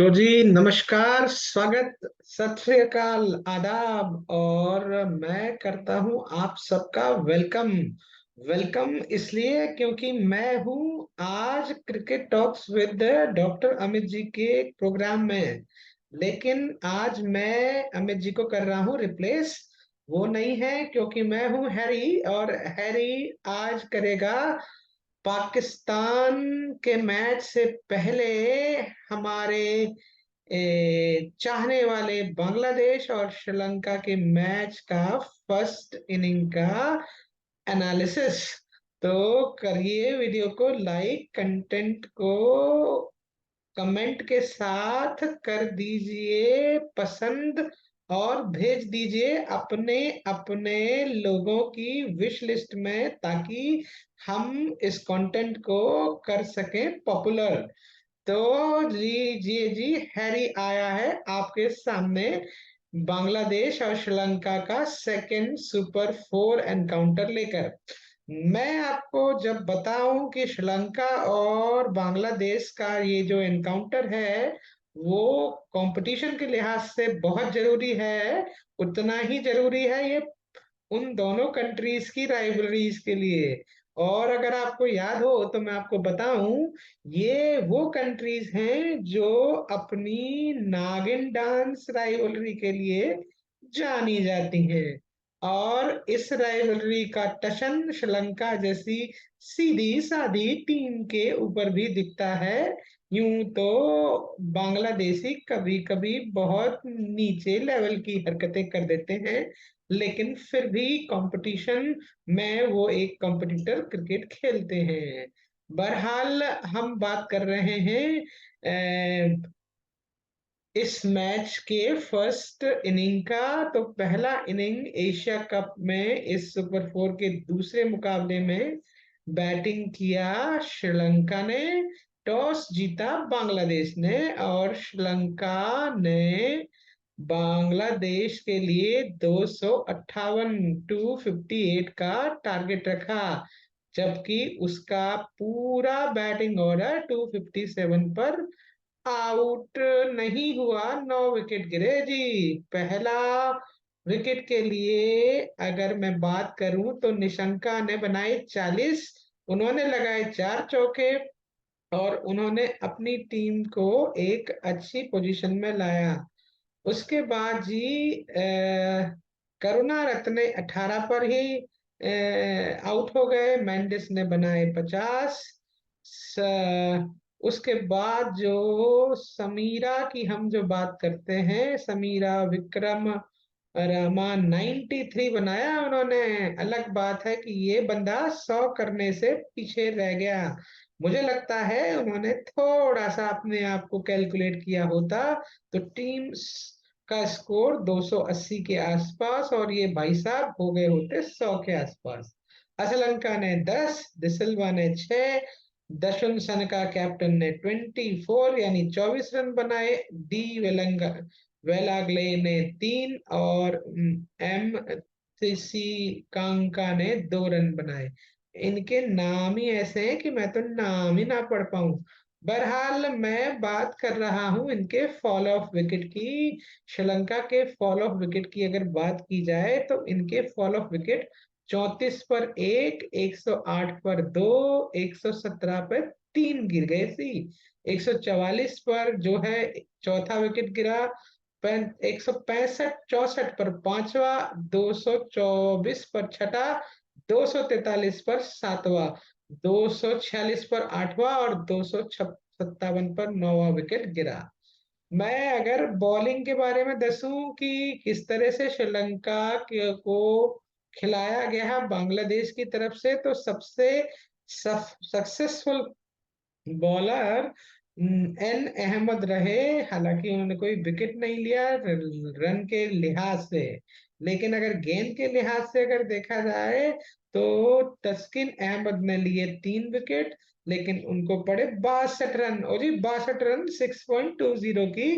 तो जी नमस्कार, स्वागत, सत श्री अकाल, आदाब। और मैं करता हूं आप सबका वेलकम। वेलकम इसलिए क्योंकि मैं हूं आज cricket talks with doctor Amit ji के एक प्रोग्राम में। लेकिन आज मैं अमित जी को कर रहा हूं रिप्लेस। वो नहीं है क्योंकि मैं हूं हैरी, और हैरी आज करेगा पाकिस्तान के मैच से पहले हमारे चाहने वाले बांग्लादेश और श्रीलंका के मैच का फर्स्ट इनिंग का एनालिसिस। तो करिए वीडियो को लाइक, कंटेंट को कमेंट के साथ कर दीजिए पसंद, और भेज दीजिए अपने अपने लोगों की विश लिस्ट में, ताकि हम इस कंटेंट को कर सकें पॉपुलर। तो जी हैरी आया है आपके सामने बांग्लादेश और श्रीलंका का सेकेंड सुपर फोर एनकाउंटर लेकर। मैं आपको जब बताऊं कि श्रीलंका और बांग्लादेश का ये जो एनकाउंटर है वो कंपटीशन के लिहाज से बहुत जरूरी है, उतना ही जरूरी है ये उन दोनों कंट्रीज की राइवलरीज के लिए। और अगर आपको याद हो तो मैं आपको बताऊं, ये वो कंट्रीज हैं जो अपनी नागिन डांस राइवलरी के लिए जानी जाती हैं। और इस राइवलरी का टशन श्रीलंका जैसी सीधी सादी टीम के ऊपर भी दिखता है। यूं तो बांग्लादेशी कभी कभी बहुत नीचे लेवल की हरकतें कर देते हैं, लेकिन फिर भी कंपटीशन में वो एक कंपटीटर क्रिकेट खेलते हैं। बहरहाल हम बात कर रहे हैं इस मैच के फर्स्ट इनिंग का। तो पहला इनिंग एशिया कप में इस सुपर फोर के दूसरे मुकाबले में बैटिंग किया श्रीलंका ने। टॉस जीता बांग्लादेश ने, और श्रीलंका ने बांग्लादेश के लिए 258 258 का टारगेट रखा, जबकि उसका पूरा बैटिंग ऑर्डर 257 पर आउट नहीं हुआ। 9 विकेट गिरे जी। पहला विकेट के लिए अगर मैं बात करूं तो निशंका ने बनाए 40, उन्होंने लगाए 4 चौके, और उन्होंने अपनी टीम को एक अच्छी पोजीशन में लाया। उसके बाद जी करुणा रत्ने 18 पर ही आउट हो गए। मेंडिस ने बनाए 50। उसके बाद जो समीरा की हम जो बात करते हैं, समीरा विक्रम रहमान 93 बनाया उन्होंने। अलग बात है कि ये बंदा 100 करने से पीछे रह गया। मुझे लगता है उन्होंने थोड़ा सा अपने आप को कैलकुलेट किया होता तो टीम का स्कोर 280 के आसपास, और ये भाई साहब हो गए होते 100 के आसपास। श्रीलंका ने 10, डिसिल्वा ने 6, दशम सनका कैप्टन ने 24 यानी 24 रन बनाए। डी वेलंगा वेलागले ने 3, और एम सी कांका ने 2 रन बनाए। इनके नाम ही ऐसे हैं कि मैं तो नाम ही ना पढ़ पाऊं। बहरहाल मैं बात कर रहा हूं इनके फॉल ऑफ विकेट की। श्रीलंका के फॉल ऑफ विकेट की अगर बात की जाए तो इनके फॉल ऑफ विकेट 34 पर 1, 108 पर 2, 117 पर 3 गिर गए थी। 144 पर जो है चौथा विकेट गिरा। 165 64 पर पांचवा, 224 पर छठा, 243 पर सातवां, 246 पर आठवां, और 257 पर नौवा विकेट गिरा। मैं अगर बॉलिंग के बारे में दसूं कि किस तरह से श्रीलंका को खिलाया गया है बांग्लादेश की तरफ से, तो सबसे सक्सेसफुल बॉलर एन अहमद रहे। हालांकि उन्होंने कोई विकेट नहीं लिया रन के लिहाज से, लेकिन अगर गेंद के लिहाज से अगर देखा जाए तो तस्किन अहमद ने लिए 3 विकेट, लेकिन उनको पड़े 62 रन, और जी 62 रन 6.20 की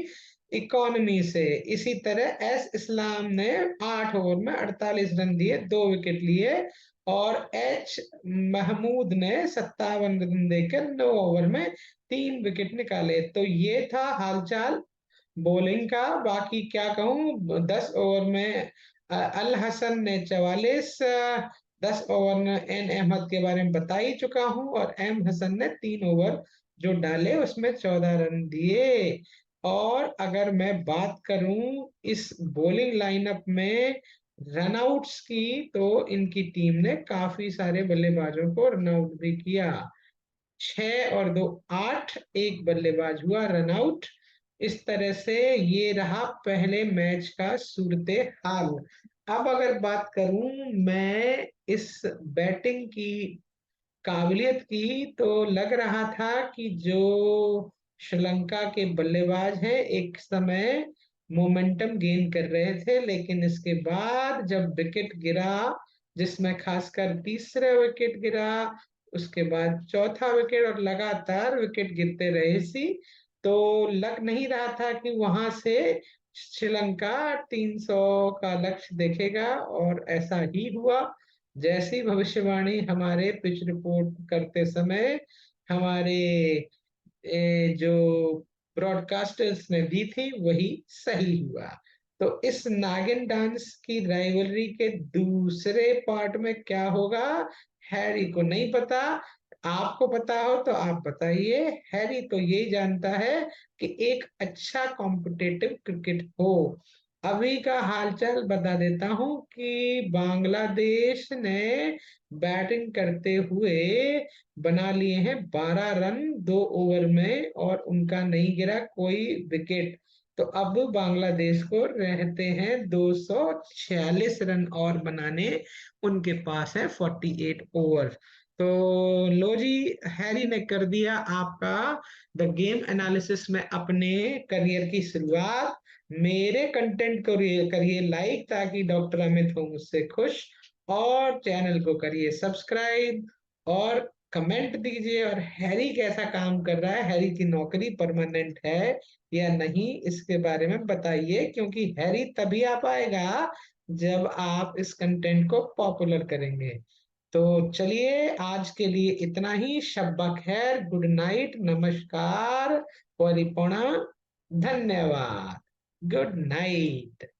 इकोनॉमी से। इसी तरह एस इस्लाम ने 8 ओवर में 48 रन दिए, 2 विकेट लिए। और एच महमूद ने 57 रन देकर 9 ओवर में 3 विकेट निकाले। तो ये था हालचाल बॉलिंग का। बाकी क्या कहूँ, 10 ओवर में अल हसन ने 44, 10 ओवर में एन अहमद के बारे में बता ही चुका हूँ, और एम हसन ने 3 ओवर जो डाले उसमें 14 रन दिए। और अगर मैं बात करूं इस बॉलिंग लाइनअप में रनआउट्स की, तो इनकी टीम ने काफी सारे बल्लेबाजों को रनआउट भी किया। 6 और 2 8, एक बल्लेबाज हुआ रनआउट। इस तरह से ये रहा पहले मैच का सूरते हाल। अब अगर बात करूं मैं इस बैटिंग की काबिलियत की, तो लग रहा था कि जो श्रीलंका के बल्लेबाज हैं एक समय मोमेंटम गेन कर रहे थे, लेकिन इसके बाद जब विकेट गिरा, जिसमें खासकर तीसरा विकेट गिरा, उसके बाद चौथा विकेट, और लगातार विकेट गिरते रहे सी, तो लग नहीं रहा था कि वहां से श्रीलंका 300 का लक्ष्य देखेगा, और ऐसा ही हुआ। जैसी भविष्यवाणी हमारे पिच रिपोर्ट करते समय हमारे जो ब्रॉडकास्टर्स ने दी थी वही सही हुआ। तो इस नागिन डांस की राइवलरी के दूसरे पार्ट में क्या होगा, हैरी को नहीं पता। आपको पता हो तो आप बताइए। हैरी तो यही जानता है कि एक अच्छा कॉम्पिटेटिव क्रिकेट हो। अभी का हालचाल बता देता हूं कि बांग्लादेश ने बैटिंग करते हुए बना लिए हैं 12 रन 2 ओवर में, और उनका नहीं गिरा कोई विकेट। तो अब बांग्लादेश को रहते हैं 246 रन और बनाने, उनके पास है 48 ओवर। तो लो जी, हैरी ने कर दिया आपका द गेम एनालिसिस में अपने करियर की शुरुआत। मेरे कंटेंट को करिए लाइक, ताकि डॉक्टर अमित हो मुझसे खुश, और चैनल को करिए सब्सक्राइब, और कमेंट दीजिए। और हैरी कैसा काम कर रहा है, हैरी की नौकरी परमानेंट है या नहीं, इसके बारे में बताइए, क्योंकि हैरी तभी आ पाएगा जब आप इस कंटेंट को पॉपुलर करेंगे। तो चलिए, आज के लिए इतना ही। शब्बा खैर, गुड नाइट, नमस्कार, परिपोणा, धन्यवाद, गुड नाइट।